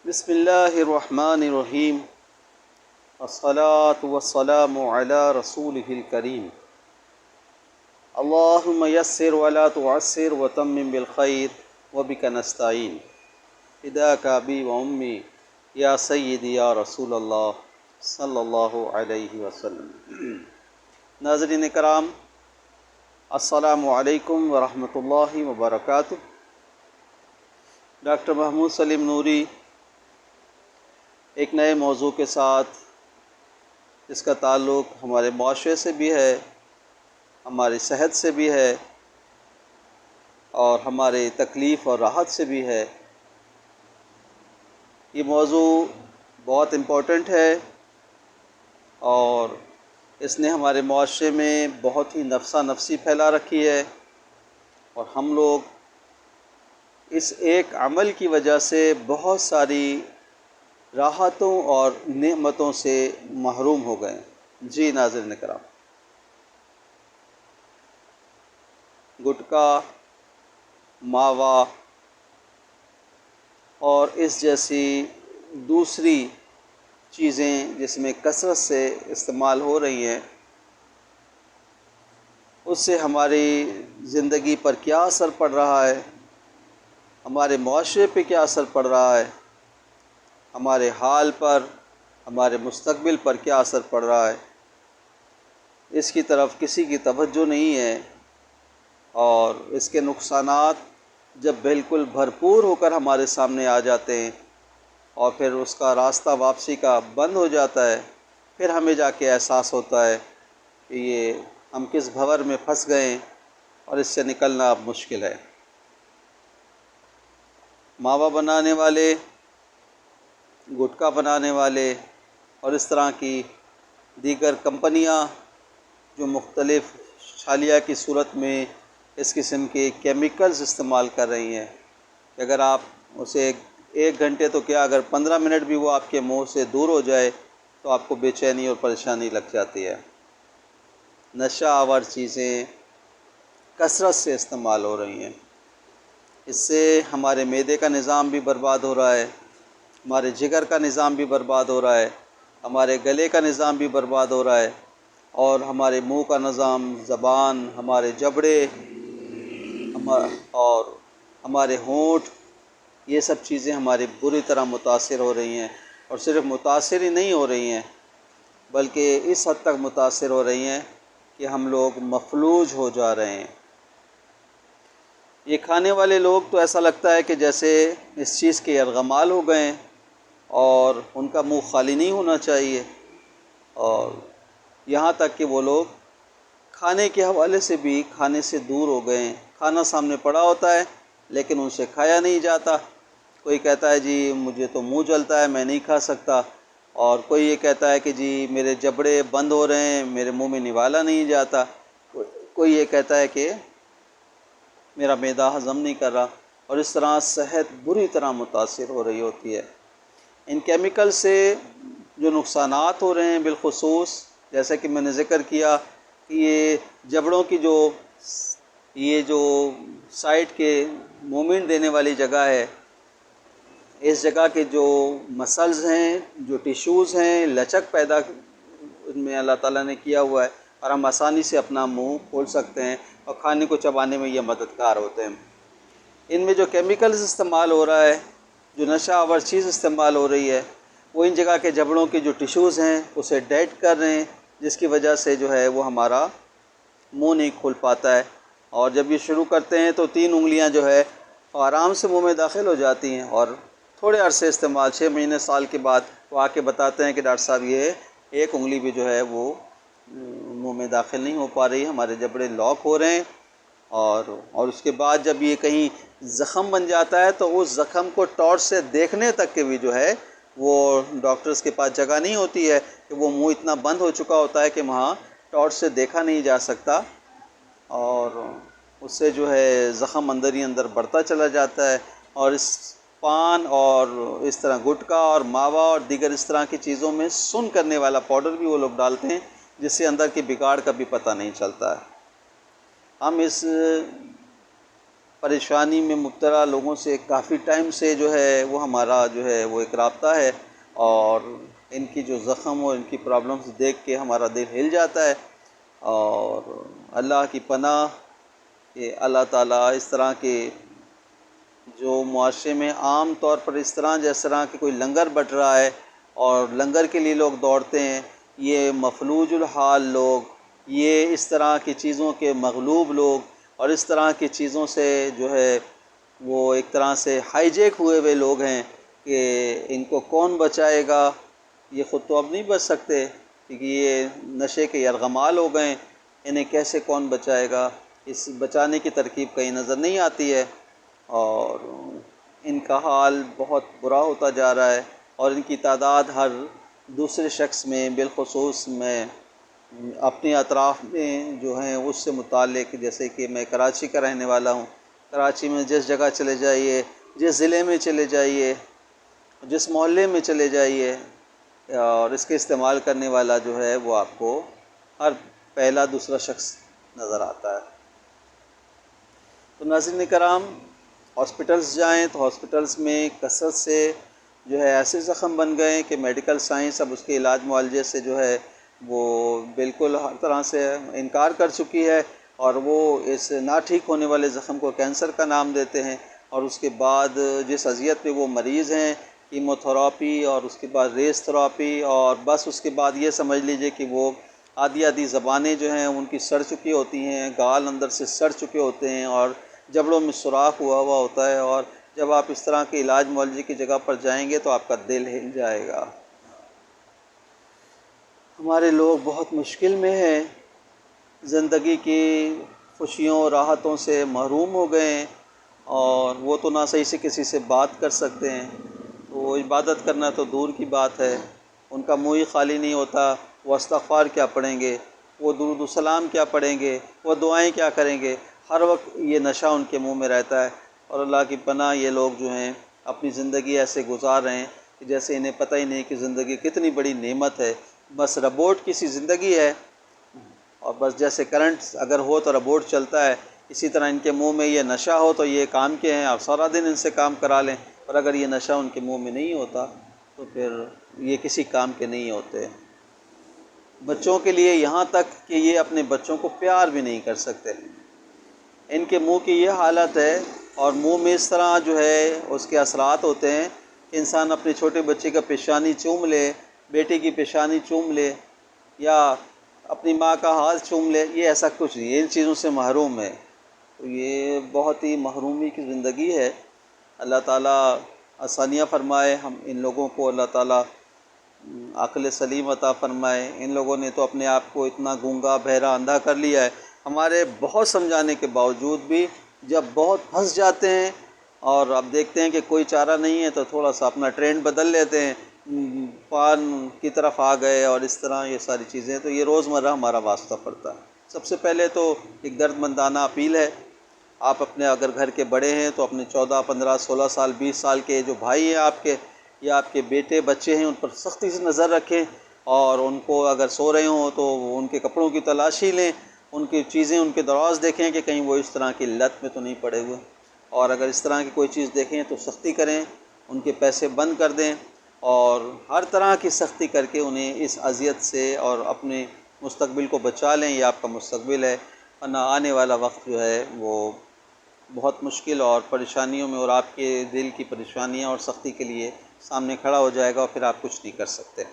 بسم اللہ الرحمن الرحیم الصلاة والسلام علی رسولہ الکریم اللہم یسر ولا تعسر وتمم بالخیر وبک نستعین فداک ابی و امی یا سیدی یا رسول اللہ صلی اللہ علیہ وسلم۔ ناظرین کرام، السلام علیکم ورحمۃ اللہ وبرکاتہ۔ ڈاکٹر محمود سلیم نوری ایک نئے موضوع کے ساتھ، جس کا تعلق ہمارے معاشرے سے بھی ہے، ہماری صحت سے بھی ہے اور ہمارے تکلیف اور راحت سے بھی ہے۔ یہ موضوع بہت امپورٹنٹ ہے اور اس نے ہمارے معاشرے میں بہت ہی نفسا نفسی پھیلا رکھی ہے، اور ہم لوگ اس ایک عمل کی وجہ سے بہت ساری راحتوں اور نعمتوں سے محروم ہو گئے۔ جی ناظرین کرام، گٹکا، ماوا اور اس جیسی دوسری چیزیں جس میں کثرت سے استعمال ہو رہی ہیں، اس سے ہماری زندگی پر کیا اثر پڑ رہا ہے، ہمارے معاشرے پہ کیا اثر پڑ رہا ہے، ہمارے حال پر، ہمارے مستقبل پر کیا اثر پڑ رہا ہے، اس کی طرف کسی کی توجہ نہیں ہے۔ اور اس کے نقصانات جب بالکل بھرپور ہو کر ہمارے سامنے آ جاتے ہیں اور پھر اس کا راستہ واپسی کا بند ہو جاتا ہے، پھر ہمیں جا کے احساس ہوتا ہے کہ یہ ہم کس بھنور میں پھنس گئے ہیں اور اس سے نکلنا اب مشکل ہے۔ ماوا بنانے والے، گٹکا بنانے والے اور اس طرح کی دیگر کمپنیاں جو مختلف چھالیہ کی صورت میں اس قسم کے کیمیکلز استعمال کر رہی ہیں کہ اگر آپ اسے ایک گھنٹے تو کیا، اگر 15 منٹ بھی وہ آپ کے منہ سے دور ہو جائے تو آپ کو بے چینی اور پریشانی لگ جاتی ہے۔ نشہ آور چیزیں کثرت سے استعمال ہو رہی ہیں، اس سے ہمارے معدے کا نظام بھی برباد ہو رہا ہے، ہمارے جگر کا نظام بھی برباد ہو رہا ہے، ہمارے گلے کا نظام بھی برباد ہو رہا ہے، اور ہمارے منہ کا نظام، زبان، ہمارے جبڑے اور ہمارے ہونٹ، یہ سب چیزیں ہماری بری طرح متاثر ہو رہی ہیں۔ اور صرف متاثر ہی نہیں ہو رہی ہیں بلکہ اس حد تک متاثر ہو رہی ہیں کہ ہم لوگ مفلوج ہو جا رہے ہیں۔ یہ کھانے والے لوگ تو ایسا لگتا ہے کہ جیسے اس چیز کے یرغمال ہو گئے ہیں اور ان کا منہ خالی نہیں ہونا چاہیے، اور یہاں تک کہ وہ لوگ کھانے کے حوالے سے بھی کھانے سے دور ہو گئے ہیں۔ کھانا سامنے پڑا ہوتا ہے لیکن ان سے کھایا نہیں جاتا۔ کوئی کہتا ہے جی مجھے تو منہ جلتا ہے، میں نہیں کھا سکتا، اور کوئی یہ کہتا ہے کہ جی میرے جبڑے بند ہو رہے ہیں، میرے منہ میں نوالا نہیں جاتا، کوئی یہ کہتا ہے کہ میرا معدہ ہضم نہیں کر رہا، اور اس طرح صحت بری طرح متاثر ہو رہی ہوتی ہے۔ ان کیمیکل سے جو نقصانات ہو رہے ہیں، بالخصوص جیسا کہ میں نے ذکر کیا کہ یہ جبڑوں کی یہ جو سائڈ کے مومنٹ دینے والی جگہ ہے، اس جگہ کے جو مسلز ہیں، جو ٹیشوز ہیں، لچک پیدا ان میں اللہ تعالیٰ نے کیا ہوا ہے، اور ہم آسانی سے اپنا منہ کھول سکتے ہیں اور کھانے کو چبانے میں یہ مددگار ہوتے ہیں۔ ان میں جو کیمیکلز استعمال ہو رہا ہے، جو نشہ آور چیز استعمال ہو رہی ہے، وہ ان جگہ کے جبڑوں کے جو ٹیشوز ہیں اسے ڈیڈ کر رہے ہیں، جس کی وجہ سے جو ہے وہ ہمارا منہ نہیں کھل پاتا ہے، اور جب یہ شروع کرتے ہیں تو 3 انگلیاں جو ہے آرام سے منہ میں داخل ہو جاتی ہیں، اور تھوڑے عرصے استعمال 6 مہینے سال کے بعد وہ آ کے بتاتے ہیں کہ ڈاکٹر صاحب یہ ایک انگلی بھی جو ہے وہ منہ میں داخل نہیں ہو پا رہی، ہمارے جبڑے لاک ہو رہے ہیں، اور اس کے بعد جب یہ کہیں زخم بن جاتا ہے تو اس زخم کو ٹارچ سے دیکھنے تک کے بھی جو ہے وہ ڈاکٹرز کے پاس جگہ نہیں ہوتی ہے، کہ وہ منہ اتنا بند ہو چکا ہوتا ہے کہ وہاں ٹارچ سے دیکھا نہیں جا سکتا، اور اس سے جو ہے زخم اندر ہی اندر بڑھتا چلا جاتا ہے۔ اور اس پان اور اس طرح گٹکا اور ماوا اور دیگر اس طرح کی چیزوں میں سن کرنے والا پاؤڈر بھی وہ لوگ ڈالتے ہیں، جس سے اندر کے بگاڑ کا بھی پتہ نہیں چلتا ہے۔ ہم اس پریشانی میں مبتلا لوگوں سے کافی ٹائم سے جو ہے وہ ہمارا جو ہے وہ ایک رابطہ ہے، اور ان کی جو زخم اور ان کی پرابلمز دیکھ کے ہمارا دل ہل جاتا ہے۔ اور اللہ کی پناہ کہ اللہ تعالیٰ اس طرح کے جو معاشرے میں عام طور پر جس طرح کہ کوئی لنگر بٹ رہا ہے اور لنگر کے لیے لوگ دوڑتے ہیں، یہ مفلوج الحال لوگ، یہ اس طرح کی چیزوں کے مغلوب لوگ اور اس طرح کی چیزوں سے جو ہے وہ ایک طرح سے ہائی جیک ہوئے لوگ ہیں کہ ان کو کون بچائے گا؟ یہ خود تو اب نہیں بچ سکتے، کیونکہ یہ نشے کے یرغمال ہو گئے، انہیں کیسے کون بچائے گا؟ اس بچانے کی ترکیب کہیں نظر نہیں آتی ہے، اور ان کا حال بہت برا ہوتا جا رہا ہے، اور ان کی تعداد ہر دوسرے شخص میں، بالخصوص میں اپنے اطراف میں جو ہیں اس سے متعلق، جیسے کہ میں کراچی کا رہنے والا ہوں، کراچی میں جس جگہ چلے جائیے، جس ضلع میں چلے جائیے، جس محلے میں چلے جائیے، اور اس کے استعمال کرنے والا جو ہے وہ آپ کو ہر پہلا دوسرا شخص نظر آتا ہے۔ تو ناظرین کرام، ہاسپٹلس جائیں تو ہاسپٹلس میں کثرت سے جو ہے ایسے زخم بن گئے ہیں کہ میڈیکل سائنس اب اس کے علاج معالجے سے جو ہے وہ بالکل ہر طرح سے انکار کر چکی ہے، اور وہ اس نہ ٹھیک ہونے والے زخم کو کینسر کا نام دیتے ہیں، اور اس کے بعد جس اذیت پہ وہ مریض ہیں، کیموتھراپی اور اس کے بعد ریس تھراپی، اور بس اس کے بعد یہ سمجھ لیجئے کہ وہ آدھی زبانیں جو ہیں ان کی سڑ چکی ہوتی ہیں، گال اندر سے سڑ چکے ہوتے ہیں، اور جبڑوں میں سوراخ ہوا ہوتا ہے، اور جب آپ اس طرح کے علاج معالجے کی جگہ پر جائیں گے تو آپ کا دل ہل جائے گا۔ ہمارے لوگ بہت مشکل میں ہیں، زندگی کی خوشیوں اور راحتوں سے محروم ہو گئے ہیں، اور وہ تو نہ صحیح سے کسی سے بات کر سکتے ہیں، تو وہ عبادت کرنا تو دور کی بات ہے، ان کا منہ ہی خالی نہیں ہوتا، وہ استغفار کیا پڑھیں گے، وہ درود السلام کیا پڑھیں گے، وہ دعائیں کیا کریں گے، ہر وقت یہ نشہ ان کے منہ میں رہتا ہے۔ اور اللہ کی پناہ یہ لوگ جو ہیں اپنی زندگی ایسے گزار رہے ہیں کہ جیسے انہیں پتہ ہی نہیں کہ زندگی کتنی بڑی نعمت ہے، بس روبوٹ کی سی زندگی ہے، اور بس جیسے کرنٹ اگر ہو تو روبوٹ چلتا ہے، اسی طرح ان کے منہ میں یہ نشہ ہو تو یہ کام کے ہیں، آپ سارا دن ان سے کام کرا لیں، اور اگر یہ نشہ ان کے منہ میں نہیں ہوتا تو پھر یہ کسی کام کے نہیں ہوتے۔ بچوں کے لیے یہاں تک کہ یہ اپنے بچوں کو پیار بھی نہیں کر سکتے، ان کے منہ کی یہ حالت ہے، اور منہ میں اس طرح جو ہے اس کے اثرات ہوتے ہیں کہ انسان اپنے چھوٹے بچے کا پیشانی چوم لے، بیٹے کی پیشانی چوم لے، یا اپنی ماں کا ہاتھ چوم لے، یہ ایسا کچھ نہیں، ان چیزوں سے محروم ہے، تو یہ بہت ہی محرومی کی زندگی ہے۔ اللہ تعالیٰ آسانیاں فرمائے، ہم ان لوگوں کو اللہ تعالیٰ عقل سلیم عطا فرمائے۔ ان لوگوں نے تو اپنے آپ کو اتنا گونگا بہرا اندھا کر لیا ہے، ہمارے بہت سمجھانے کے باوجود بھی جب بہت پھنس جاتے ہیں اور اب دیکھتے ہیں کہ کوئی چارہ نہیں ہے تو تھوڑا سا اپنا ٹرینڈ بدل لیتے ہیں، پان کی طرف آ گئے اور اس طرح یہ ساری چیزیں، تو یہ روزمرہ ہمارا واسطہ پڑتا ہے۔ سب سے پہلے تو ایک درد مندانہ اپیل ہے، آپ اپنے اگر گھر کے بڑے ہیں تو اپنے 14، 15، 16 سال، 20 سال کے جو بھائی ہیں آپ کے، یا آپ کے بیٹے بچے ہیں، ان پر سختی سے نظر رکھیں، اور ان کو اگر سو رہے ہوں تو ان کے کپڑوں کی تلاشی لیں، ان کی چیزیں، ان کے دراز دیکھیں کہ کہیں وہ اس طرح کی لت میں تو نہیں پڑے ہوئے، اور اگر اس طرح کی کوئی چیز دیکھیں تو سختی کریں، ان کے پیسے بند کر دیں، اور ہر طرح کی سختی کر کے انہیں اس اذیت سے اور اپنے مستقبل کو بچا لیں، یہ آپ کا مستقبل ہے، ورنہ آنے والا وقت جو ہے وہ بہت مشکل اور پریشانیوں میں، اور آپ کے دل کی پریشانیاں اور سختی کے لیے سامنے کھڑا ہو جائے گا، اور پھر آپ کچھ نہیں کر سکتے۔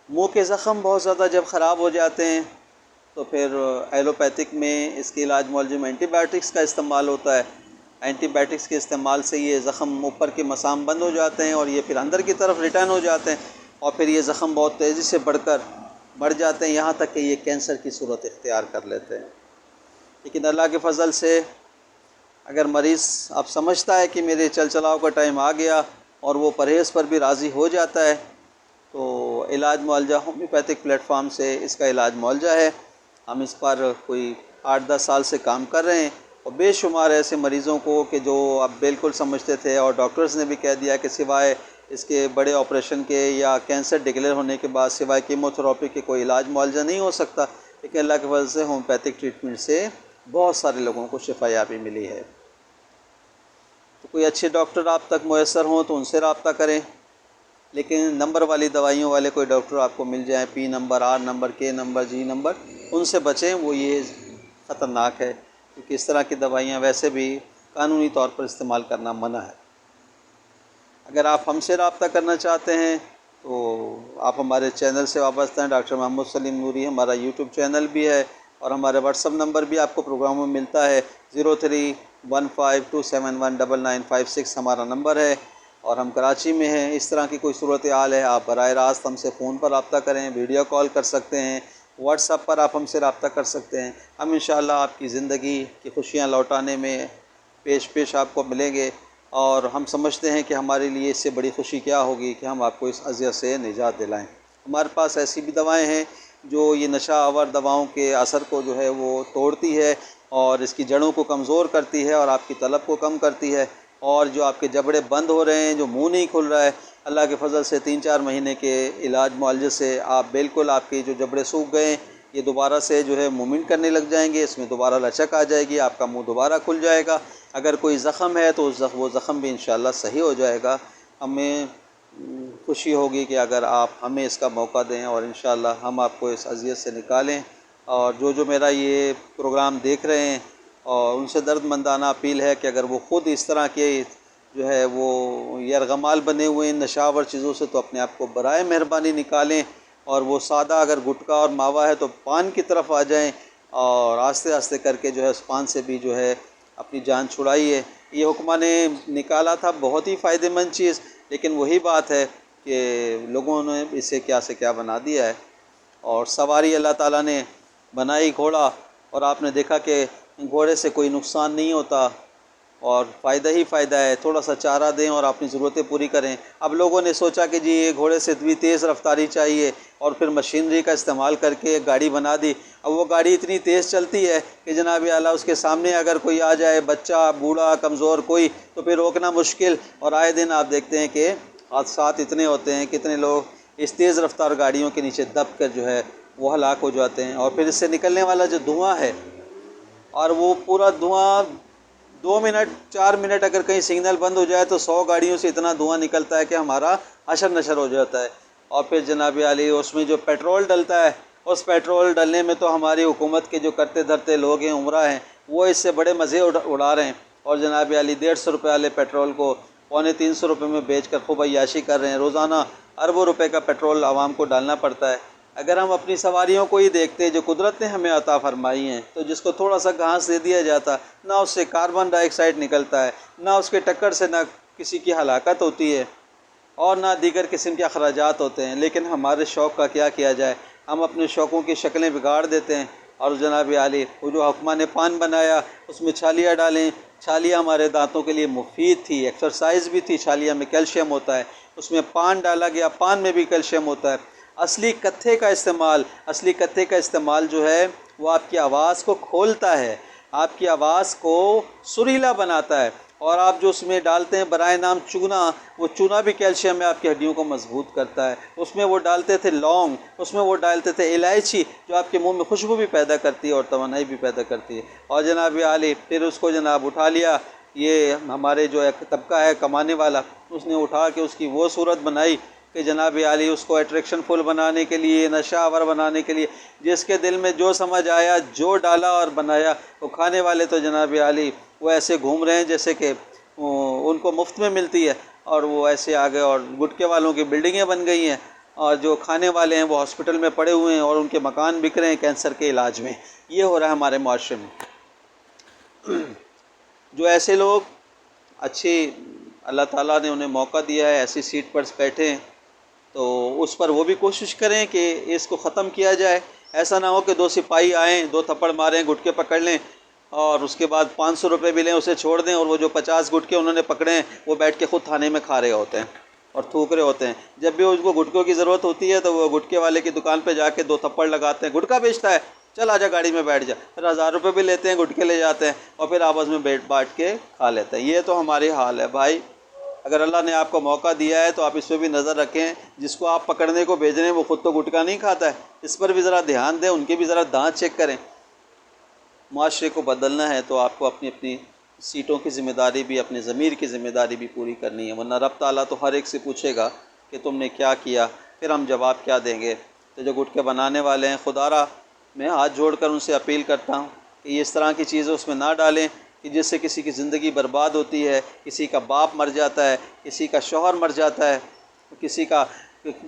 منہ کے زخم بہت زیادہ جب خراب ہو جاتے ہیں تو پھر ایلوپیتھک میں اس کے علاج معالجے میں اینٹی بائیوٹکس کا استعمال ہوتا ہے، اینٹی بائیوٹکس کے استعمال سے یہ زخم اوپر کے مسام بند ہو جاتے ہیں، اور یہ پھر اندر کی طرف ریٹرن ہو جاتے ہیں، اور پھر یہ زخم بہت تیزی سے بڑھ جاتے ہیں، یہاں تک کہ یہ کینسر کی صورت اختیار کر لیتے ہیں۔ لیکن اللہ کے فضل سے اگر مریض اب سمجھتا ہے کہ میرے چل چلاؤ کا ٹائم آ گیا، اور وہ پرہیز پر بھی راضی ہو جاتا ہے، تو علاج معالجہ ہومیوپیتھک پلیٹ فارم سے اس کا علاج معالجہ ہے، ہم اس پر کوئی 8-10 سال سے کام کر رہے ہیں، اور بے شمار ایسے مریضوں کو کہ جو اب بالکل سمجھتے تھے، اور ڈاکٹرز نے بھی کہہ دیا کہ سوائے اس کے بڑے آپریشن کے یا کینسر ڈکلیئر ہونے کے بعد سوائے کیموتھراپی کے کوئی علاج معالجہ نہیں ہو سکتا، لیکن اللہ کے فضل سے ہومیوپیتھک ٹریٹمنٹ سے بہت سارے لوگوں کو شفا یابی ملی ہے۔ تو کوئی اچھے ڈاکٹر آپ تک میسر ہوں تو ان سے رابطہ کریں، لیکن نمبر والی دوائیوں والے کوئی ڈاکٹر آپ کو مل جائیں، پی نمبر، آر نمبر، کے نمبر، جی نمبر، ان سے بچیں، وہ یہ خطرناک ہے، کیونکہ اس طرح کی دوائیاں ویسے بھی قانونی طور پر استعمال کرنا منع ہے۔ اگر آپ ہم سے رابطہ کرنا چاہتے ہیں تو آپ ہمارے چینل سے وابستہ ہیں، ڈاکٹر محمد سلیم نوری، ہمارا یوٹیوب چینل بھی ہے، اور ہمارے واٹس اپ نمبر بھی آپ کو پروگراموں میں ملتا ہے، 031527199556 ہمارا نمبر ہے، اور ہم کراچی میں ہیں۔ اس طرح کی کوئی صورتحال ہے، آپ براہ راست ہم سے فون پر رابطہ کریں، ویڈیو کال کر سکتے ہیں، واٹس اپ پر آپ ہم سے رابطہ کر سکتے ہیں۔ ہم انشاءاللہ آپ کی زندگی کی خوشیاں لوٹانے میں پیش آپ کو ملیں گے، اور ہم سمجھتے ہیں کہ ہمارے لیے اس سے بڑی خوشی کیا ہوگی کہ ہم آپ کو اس اذیت سے نجات دلائیں۔ ہمارے پاس ایسی بھی دوائیں ہیں جو یہ نشہ آور دواؤں کے اثر کو جو ہے وہ توڑتی ہے، اور اس کی جڑوں کو کمزور کرتی ہے، اور آپ کی طلب کو کم کرتی ہے، اور جو آپ کے جبڑے بند ہو رہے ہیں، جو منہ نہیں کھل رہا ہے، اللہ کے فضل سے 3-4 مہینے کے علاج معالجے سے آپ بالکل، آپ کے جو جبڑے سوکھ گئے ہیں یہ دوبارہ سے جو ہے موومنٹ کرنے لگ جائیں گے، اس میں دوبارہ لچک آ جائے گی، آپ کا منہ دوبارہ کھل جائے گا۔ اگر کوئی زخم ہے تو وہ زخم بھی انشاءاللہ صحیح ہو جائے گا۔ ہمیں خوشی ہوگی کہ اگر آپ ہمیں اس کا موقع دیں، اور انشاءاللہ ہم آپ کو اس اذیت سے نکالیں۔ اور جو میرا یہ پروگرام دیکھ رہے ہیں، اور ان سے درد مندانہ اپیل ہے کہ اگر وہ خود اس طرح کے جو ہے وہ یرغمال بنے ہوئے ہیں نشہ آور چیزوں سے، تو اپنے آپ کو برائے مہربانی نکالیں، اور وہ سادہ اگر گٹکا اور ماوا ہے تو پان کی طرف آ جائیں، اور آہستہ آہستہ کر کے جو ہے اس پان سے بھی جو ہے اپنی جان چھڑائیے۔ یہ حکمہ نے نکالا تھا بہت ہی فائدہ مند چیز، لیکن وہی بات ہے کہ لوگوں نے اسے کیا سے کیا بنا دیا ہے۔ اور سواری اللہ تعالیٰ نے بنائی گھوڑا، اور آپ نے دیکھا کہ گھوڑے سے کوئی نقصان نہیں ہوتا، اور فائدہ ہی فائدہ ہے، تھوڑا سا چارہ دیں اور اپنی ضرورتیں پوری کریں۔ اب لوگوں نے سوچا کہ جی یہ گھوڑے سے اتنی تیز رفتاری چاہیے، اور پھر مشینری کا استعمال کر کے ایک گاڑی بنا دی۔ اب وہ گاڑی اتنی تیز چلتی ہے کہ جناب اعلیٰ اس کے سامنے اگر کوئی آ جائے، بچہ، بوڑھا، کمزور کوئی، تو پھر روکنا مشکل، اور آئے دن آپ دیکھتے ہیں کہ حادثات اتنے ہوتے ہیں، کتنے لوگ اس تیز رفتار گاڑیوں کے نیچے دب کر جو ہے وہ ہلاک ہو جاتے ہیں۔ اور پھر اس سے نکلنے والا جو دھواں ہے، اور وہ پورا دھواں 2 منٹ 4 منٹ اگر کہیں سگنل بند ہو جائے تو 100 گاڑیوں سے اتنا دھواں نکلتا ہے کہ ہمارا حشر نشر ہو جاتا ہے۔ اور پھر جناب عالی اس میں جو پیٹرول ڈلتا ہے، اس پیٹرول ڈلنے میں تو ہماری حکومت کے جو کرتے دھرتے لوگ ہیں، عمرہ ہیں، وہ اس سے بڑے مزے اڑا رہے ہیں، اور جناب عالی 150 روپے والے پیٹرول کو 250 روپے میں بیچ کر خوب عیاشی کر رہے ہیں۔ روزانہ اربوں روپے کا پیٹرول عوام کو ڈالنا پڑتا ہے۔ اگر ہم اپنی سواریوں کو ہی دیکھتے جو قدرت نے ہمیں عطا فرمائی ہیں، تو جس کو تھوڑا سا گھاس دے دیا جاتا، نہ اس سے کاربن ڈائی آکسائڈ نکلتا ہے، نہ اس کے ٹکر سے نہ کسی کی ہلاکت ہوتی ہے، اور نہ دیگر قسم کے اخراجات ہوتے ہیں، لیکن ہمارے شوق کا کیا کیا جائے، ہم اپنے شوقوں کی شکلیں بگاڑ دیتے ہیں۔ اور جناب عالی وہ جو حکمہ نے پان بنایا، اس میں چھالیاں ڈالیں، چھالیاں ہمارے دانتوں کے لیے مفید تھی، ایکسرسائز بھی تھی، چھالیاں میں کیلشیم ہوتا ہے، اس میں پان ڈالا گیا، پان میں بھی کیلشیم ہوتا ہے۔ اصلی کتھے کا استعمال جو ہے وہ آپ کی آواز کو کھولتا ہے، آپ کی آواز کو سریلا بناتا ہے، اور آپ جو اس میں ڈالتے ہیں برائے نام چونا، وہ چونا بھی کیلشیم میں آپ کی ہڈیوں کو مضبوط کرتا ہے۔ اس میں وہ ڈالتے تھے لونگ، اس میں وہ ڈالتے تھے الائچی، جو آپ کے منہ میں خوشبو بھی پیدا کرتی ہے اور توانائی بھی پیدا کرتی ہے۔ اور جناب عالی پھر اس کو جناب اٹھا لیا، یہ ہمارے جو ایک طبقہ ہے کمانے والا، اس نے اٹھا کے اس کی وہ صورت بنائی کہ جناب عالی اس کو اٹریکشن فل بنانے کے لیے، نشہ آور بنانے کے لیے، جس کے دل میں جو سمجھ آیا، جو ڈالا اور بنایا، وہ کھانے والے تو جناب عالی وہ ایسے گھوم رہے ہیں جیسے کہ ان کو مفت میں ملتی ہے، اور وہ ایسے آگے، اور گٹکے والوں کی بلڈنگیں بن گئی ہیں، اور جو کھانے والے ہیں وہ ہاسپٹل میں پڑے ہوئے ہیں، اور ان کے مکان بک رہے ہیں کینسر کے علاج میں۔ یہ ہو رہا ہے ہمارے معاشرے میں۔ جو ایسے لوگ اچھی اللہ تعالیٰ نے انہیں موقع دیا ہے، ایسی سیٹ پر بیٹھے ہیں، تو اس پر وہ بھی کوشش کریں کہ اس کو ختم کیا جائے۔ ایسا نہ ہو کہ 2 سپاہی آئیں، 2 تھپڑ ماریں، گٹکے پکڑ لیں، اور اس کے بعد 500 روپے بھی لیں، اسے چھوڑ دیں، اور وہ جو 50 گٹکے انہوں نے پکڑے ہیں وہ بیٹھ کے خود تھانے میں کھا رہے ہوتے ہیں اور تھوک رہے ہوتے ہیں۔ جب بھی اس کو گٹکوں کی ضرورت ہوتی ہے تو وہ گٹکے والے کی دکان پہ جا کے 2 تھپڑ لگاتے ہیں، گٹکا بیچتا ہے، چل آجا گاڑی میں بیٹھ جا، پھر 1000 روپے بھی لیتے ہیں، گٹکے لے جاتے ہیں، اور پھر آپس میں بیٹھ بانٹ کے کھا لیتے ہیں۔ یہ تو ہماری حال ہے بھائی۔ اگر اللہ نے آپ کو موقع دیا ہے تو آپ اس پہ بھی نظر رکھیں، جس کو آپ پکڑنے کو بھیج رہے ہیں وہ خود تو گٹکا نہیں کھاتا ہے، اس پر بھی ذرا دھیان دیں، ان کے بھی ذرا دانت چیک کریں۔ معاشرے کو بدلنا ہے تو آپ کو اپنی اپنی سیٹوں کی ذمہ داری بھی، اپنے ضمیر کی ذمہ داری بھی پوری کرنی ہے، ورنہ رب تعالیٰ تو ہر ایک سے پوچھے گا کہ تم نے کیا کیا، پھر ہم جواب کیا دیں گے؟ تو جو گٹکے بنانے والے ہیں، خدا را میں ہاتھ جوڑ کر ان سے اپیل کرتا ہوں کہ یہ اس طرح کی چیزیں اس میں نہ ڈالیں کہ جس سے کسی کی زندگی برباد ہوتی ہے، کسی کا باپ مر جاتا ہے، کسی کا شوہر مر جاتا ہے، کسی کا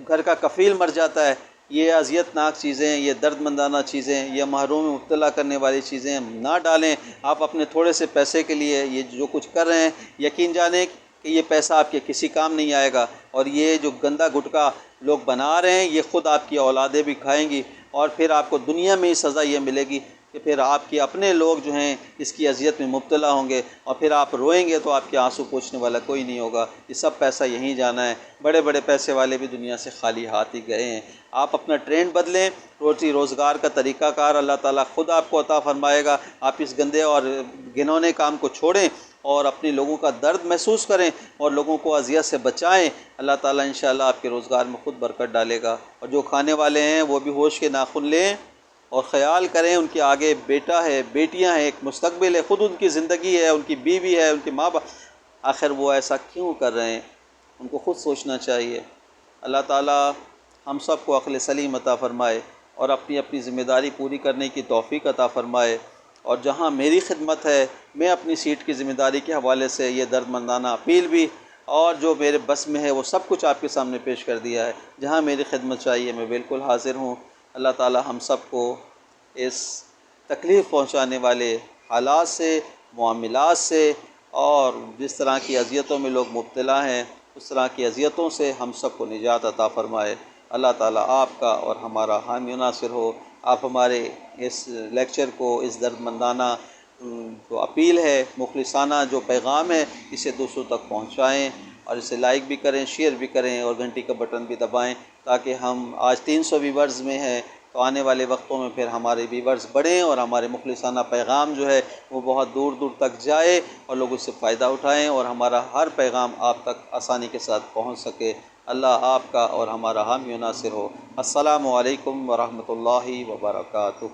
گھر کا کفیل مر جاتا ہے۔ یہ اذیت ناک چیزیں، یہ درد مندانہ چیزیں، یہ محروم مبتلا کرنے والی چیزیں نہ ڈالیں۔ آپ اپنے تھوڑے سے پیسے کے لیے یہ جو کچھ کر رہے ہیں، یقین جانیں کہ یہ پیسہ آپ کے کسی کام نہیں آئے گا، اور یہ جو گندا گٹکا لوگ بنا رہے ہیں یہ خود آپ کی اولادیں بھی کھائیں گی، اور پھر آپ کو دنیا میں ہی سزا یہ ملے گی کہ پھر آپ کے اپنے لوگ جو ہیں اس کی اذیت میں مبتلا ہوں گے، اور پھر آپ روئیں گے تو آپ کے آنسو پوچھنے والا کوئی نہیں ہوگا۔ یہ سب پیسہ یہیں جانا ہے۔ بڑے بڑے پیسے والے بھی دنیا سے خالی ہاتھ ہی گئے ہیں۔ آپ اپنا ٹرینڈ بدلیں، روزی روزگار کا طریقہ کار اللہ تعالیٰ خود آپ کو عطا فرمائے گا۔ آپ اس گندے اور گھنونے کام کو چھوڑیں اور اپنے لوگوں کا درد محسوس کریں اور لوگوں کو اذیت سے بچائیں۔ اللہ تعالیٰ انشاءاللہ آپ کے روزگار میں خود برکت ڈالے گا۔ اور جو کھانے والے ہیں وہ بھی ہوش کے ناخن لیں اور خیال کریں، ان کے آگے بیٹا ہے، بیٹیاں ہیں، ایک مستقبل ہے، خود ان کی زندگی ہے، ان کی بیوی ہے، ان کے ماں باپ، آخر وہ ایسا کیوں کر رہے ہیں؟ ان کو خود سوچنا چاہیے۔ اللہ تعالیٰ ہم سب کو عقل سلیم عطا فرمائے اور اپنی اپنی ذمہ داری پوری کرنے کی توفیق عطا فرمائے۔ اور جہاں میری خدمت ہے، میں اپنی سیٹ کی ذمہ داری کے حوالے سے یہ درد مندانہ اپیل بھی اور جو میرے بس میں ہے وہ سب کچھ آپ کے سامنے پیش کر دیا ہے۔ جہاں میری خدمت چاہیے میں بالکل حاضر ہوں۔ اللہ تعالیٰ ہم سب کو اس تکلیف پہنچانے والے حالات سے، معاملات سے، اور جس طرح کی اذیتوں میں لوگ مبتلا ہیں اس طرح کی اذیتوں سے ہم سب کو نجات عطا فرمائے۔ اللہ تعالیٰ آپ کا اور ہمارا حامی و ناصر ہو۔ آپ ہمارے اس لیکچر کو، اس درد مندانہ جو اپیل ہے، مخلصانہ جو پیغام ہے، اسے دوسروں تک پہنچائیں، اور اسے لائک بھی کریں، شیئر بھی کریں، اور گھنٹی کا بٹن بھی دبائیں، تاکہ ہم آج 300 ویورز میں ہیں تو آنے والے وقتوں میں پھر ہمارے ویورز بڑھیں اور ہمارے مخلصانہ پیغام جو ہے وہ بہت دور دور تک جائے اور لوگ اس سے فائدہ اٹھائیں، اور ہمارا ہر پیغام آپ تک آسانی کے ساتھ پہنچ سکے۔ اللہ آپ کا اور ہمارا حامی و ناصر ہو۔ السلام علیکم ورحمۃ اللہ وبرکاتہ۔